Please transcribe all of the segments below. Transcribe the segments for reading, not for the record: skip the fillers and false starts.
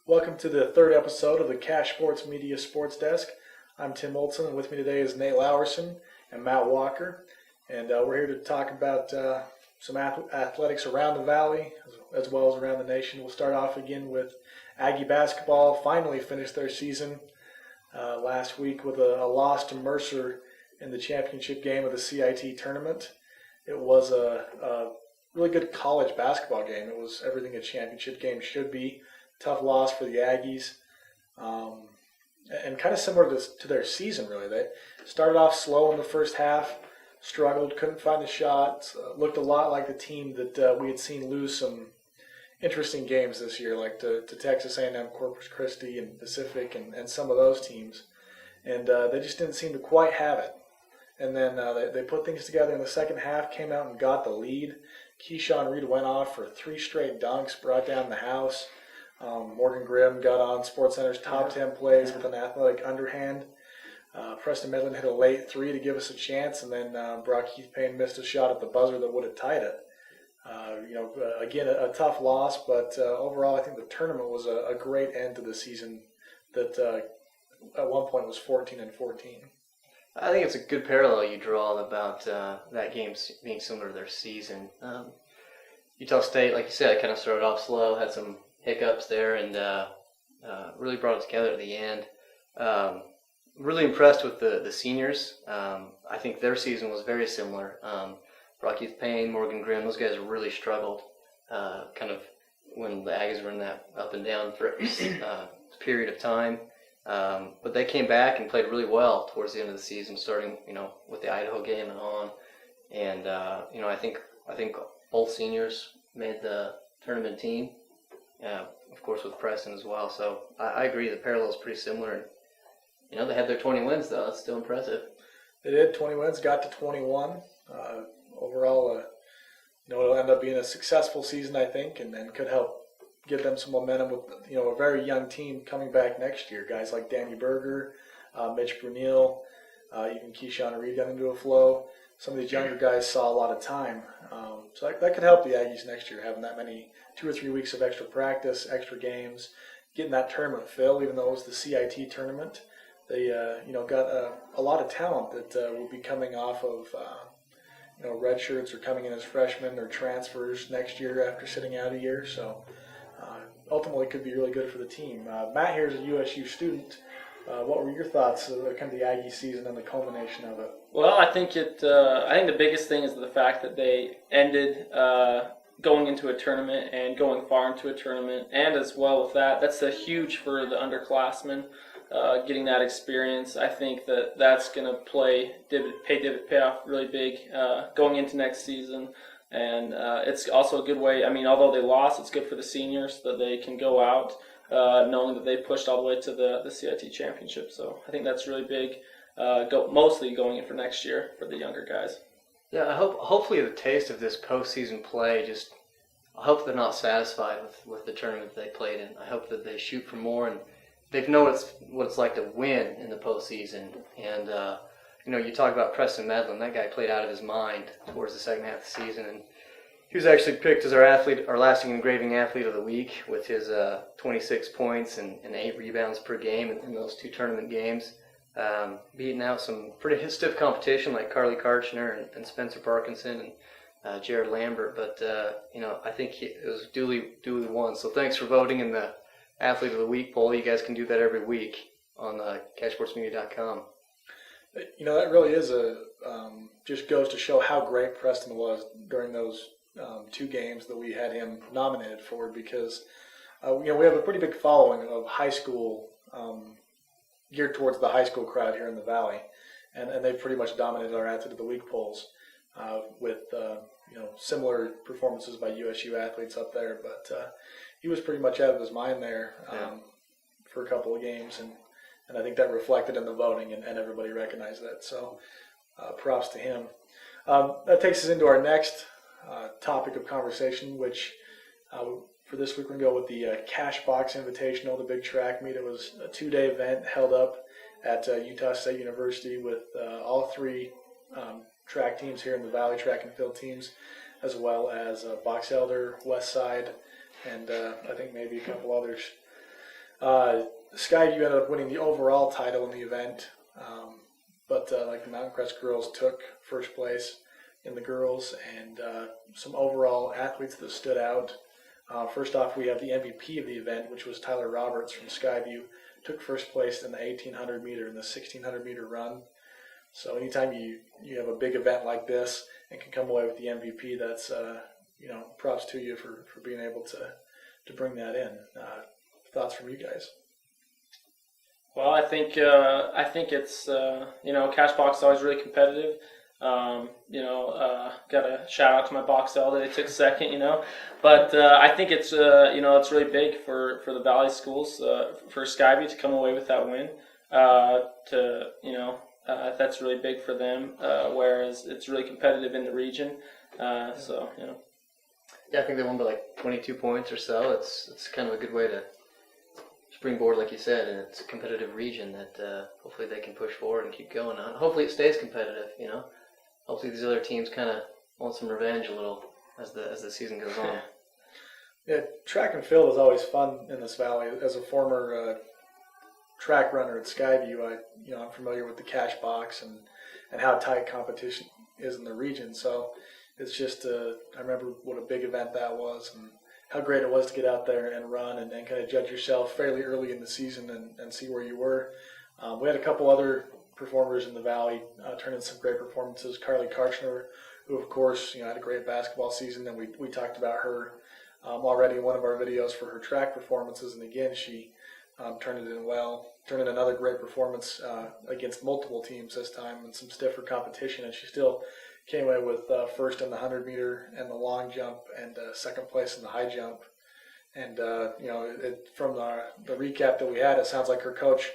Welcome to the third episode of the Cash Sports Media Sports Desk. I'm Tim Olsen, and with me today is Nate Laursen and Matt Walker. And we're here to talk about some athletics around the Valley as well as around the nation. We'll start off again with Aggie basketball. Finally finished their season last week with a loss to Mercer in the championship game of the CIT tournament. It was a really good college basketball game. It was everything a championship game should be. Tough loss for the Aggies, and kind of similar to their season, really. They started off slow in the first half, struggled, couldn't find the shots, looked a lot like the team that we had seen lose some interesting games this year, like to Texas A&M, Corpus Christi, and Pacific, and some of those teams. And they just didn't seem to quite have it. And then they put things together in the second half, came out and got the lead. Keyshawn Reed went off for 3 straight dunks, brought down the house. Morgan Grimm got on SportsCenter's top 10 plays with an athletic underhand. Preston Midland hit a late 3 to give us a chance, and then Brock Keith Payne missed a shot at the buzzer that would have tied it. Again, a tough loss, but overall I think the tournament was a great end to the season that at one point was 14-14. I think it's a good parallel you draw about that game being similar to their season. Utah State, like you said, kind of started off slow, had some hiccups there, and really brought it together at the end. Really impressed with the seniors. I think their season was very similar. Brock Keith Payne, Morgan Grimm, those guys really struggled kind of when the Aggies were in that up and down period of time. But they came back and played really well towards the end of the season, starting with the Idaho game and on. And I think both seniors made the tournament team. Of course with Preston as well. So I agree the parallel is pretty similar. And they had their 20 wins though. That's still impressive. They did 20 wins, got to 21. Overall, it'll end up being a successful season, I think, and could help give them some momentum with a very young team coming back next year. Guys like Danny Berger, Mitch Brunel, even Keyshawn Reed got into a flow. Some of these younger guys saw a lot of time. So that could help the Aggies next year, having that many 2 or 3 weeks of extra practice, extra games, getting that tournament filled, even though it was the CIT tournament. They got a lot of talent that will be coming off of red shirts or coming in as freshmen or transfers next year after sitting out a year. So ultimately could be really good for the team. Matt here is a USU student. What were your thoughts of kind of the Aggie season and the culmination of it? Well, I think the biggest thing is the fact that they ended going into a tournament and going far into a tournament, and as well with that's huge for the underclassmen, getting that experience. I think that's going to pay off really big going into next season. And it's also a good way, although they lost, it's good for the seniors that they can go out knowing that they pushed all the way to the CIT championship. So I think that's really big, mostly going in for next year for the younger guys. Yeah, hopefully the taste of this postseason play I hope they're not satisfied with the tournament they played in. I hope that they shoot for more, and they know what it's like to win in the postseason. And you talk about Preston Medlin. That guy played out of his mind towards the second half of the season, and he was actually picked as our Lasting Engraving Athlete of the Week with his 26 points and 8 rebounds per game in those 2 tournament games, beating out some pretty stiff competition like Carly Karchner and Spencer Parkinson and Jared Lambert. But I think it was duly won. So thanks for voting in the Athlete of the Week poll. You guys can do that every week on cashsportsmedia.com. That really is just goes to show how great Preston was during those 2 games that we had him nominated for, because we have a pretty big following of high school, geared towards the high school crowd here in the Valley, and they've pretty much dominated our Athlete of the Week polls with similar performances by USU athletes up there. But he was pretty much out of his mind there for a couple of games, and I think that reflected in the voting, and everybody recognized that. So props to him. That takes us into our next topic of conversation, which for this week we're going to go with the Cash Box Invitational, the big track meet. It was a 2-day event held up at Utah State University with all 3 track teams here in the Valley, track and field teams, as well as Box Elder, West Side, and I think maybe a couple others. Skyview ended up winning the overall title in the event, but like the Mountain Crest girls took first place in the girls, and some overall athletes that stood out. First off, we have the MVP of the event, which was Tyler Roberts from Skyview, took first place in the 1800 meter and the 1600 meter run. So anytime you have a big event like this and can come away with the MVP, that's props to you for being able to bring that in. Thoughts from you guys? Well, I think it's Cashbox is always really competitive. Got to shout out to my box L that they took second. But I think it's it's really big for the Valley schools, for Skyview to come away with that win. That's really big for them. Whereas it's really competitive in the region. Yeah, I think they won by like 22 points or so. It's kind of a good way to springboard, like you said, and it's a competitive region that hopefully they can push forward and keep going on. Hopefully it stays competitive. Hopefully these other teams kind of want some revenge a little as the season goes on. Yeah, track and field is always fun in this valley. As a former track runner at Skyview, I'm familiar with the cash box and how tight competition is in the region. So it's just I remember what a big event that was and how great it was to get out there and run and kind of judge yourself fairly early in the season and see where you were. We had a couple other performers in the Valley turn in some great performances. Carly Karchner, who of course had a great basketball season, and we talked about her already in one of our videos for her track performances, and again she turned it in well, turned in another great performance against multiple teams this time and some stiffer competition, and she still came away with first in the 100 meter and the long jump and second place in the high jump. And from the recap that we had, it sounds like her coach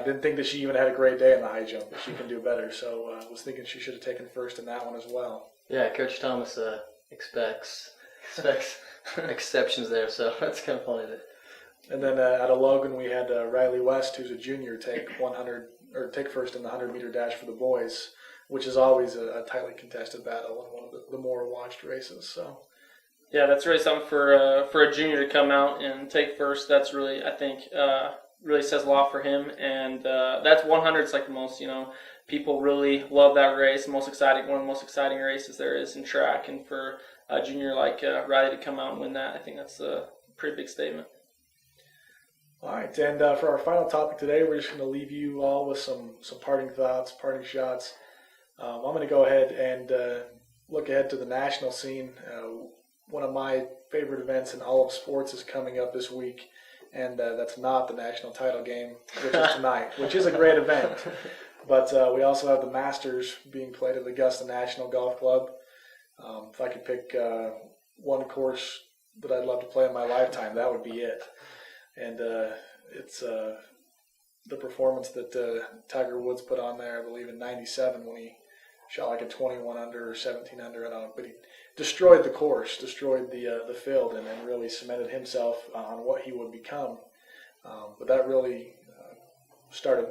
didn't think that she even had a great day in the high jump, that she can do better. So I was thinking she should have taken first in that one as well. Yeah, Coach Thomas expects exceptions there, so that's kind of funny. And then out of Logan, we had Riley West, who's a junior, take first in the 100 meter dash for the boys, which is always a tightly contested battle and one of the more watched races. So. Yeah, that's really something for a junior to come out and take first. That's really, I think, really says a lot for him. And that's 100. It's like the most, people really love that race. One of the most exciting races there is in track. And for a junior like Riley to come out and win that, I think that's a pretty big statement. All right, and for our final topic today, we're just going to leave you all with some parting thoughts, parting shots. I'm going to go ahead and look ahead to the national scene. One of my favorite events in all of sports is coming up this week, and that's not the national title game, which is tonight, which is a great event. But we also have the Masters being played at Augusta National Golf Club. If I could pick one course that I'd love to play in my lifetime, that would be it. And it's the performance that Tiger Woods put on there, I believe, in '97 when he shot like a 21 under or 17 under, I don't know, but he destroyed the course, destroyed the field, and then really cemented himself on what he would become. But that really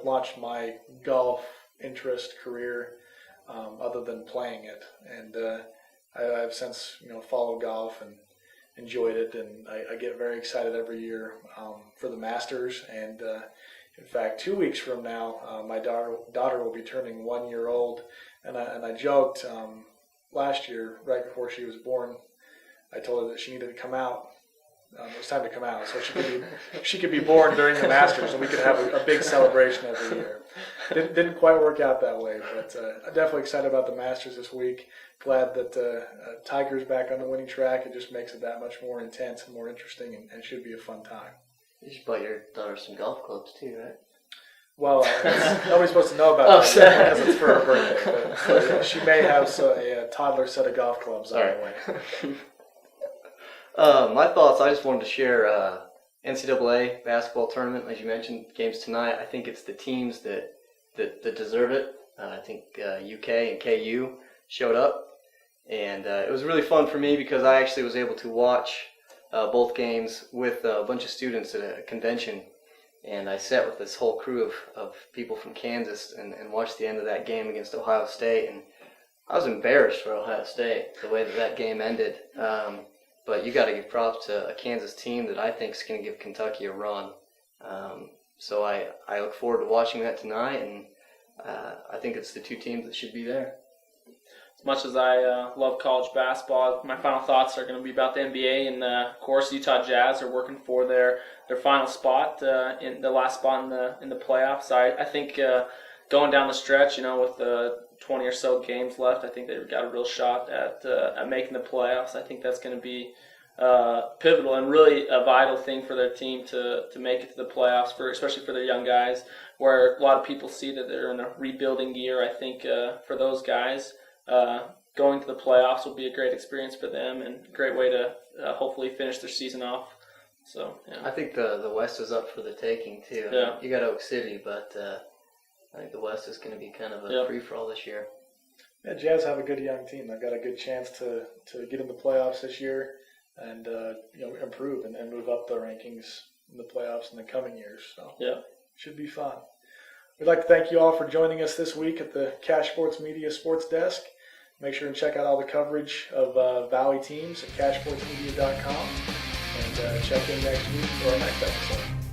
launched my golf interest career, other than playing it. And I've since followed golf and enjoyed it, and I get very excited every year for the Masters. And in fact, 2 weeks from now, my daughter will be turning 1 year old. And I joked last year, right before she was born, I told her that she needed to come out. It was time to come out, so she could be born during the Masters, and we could have a big celebration every year. Didn't quite work out that way, but I'm definitely excited about the Masters this week. Glad that Tiger's back on the winning track. It just makes it that much more intense and more interesting, and should be a fun time. You should buy your daughter some golf clubs too, right? Well, nobody's supposed to know about that because it's for her birthday. But she may have a toddler set of golf clubs on the way. My thoughts, I just wanted to share NCAA basketball tournament. As you mentioned, games tonight. I think it's the teams that deserve it. I think UK and KU showed up. And it was really fun for me because I actually was able to watch both games with a bunch of students at a convention. And I sat with this whole crew of people from Kansas and watched the end of that game against Ohio State. And I was embarrassed for Ohio State, the way that game ended. But you got to give props to a Kansas team that I think is going to give Kentucky a run. So I look forward to watching that tonight, and I think it's the two teams that should be there. As much as I love college basketball, my final thoughts are going to be about the NBA, and of course, Utah Jazz are working for their final spot, in the last spot in the playoffs. I think going down the stretch, with the 20 or so games left, I think they've got a real shot at making the playoffs. I think that's going to be pivotal and really a vital thing for their team to make it to the playoffs, especially for their young guys, where a lot of people see that they're in a rebuilding year. I think for those guys, going to the playoffs will be a great experience for them and a great way to hopefully finish their season off. So yeah. I think the West is up for the taking too. Yeah. You got Oak City, but I think the West is going to be kind of a free-for-all this year. Yeah, Jazz have a good young team. They've got a good chance to get in the playoffs this year and improve and move up the rankings in the playoffs in the coming years. So yeah, should be fun. We'd like to thank you all for joining us this week at the Cash Sports Media Sports Desk. Make sure and check out all the coverage of Valley teams at cashsportsmedia.com and check in next week for our next episode.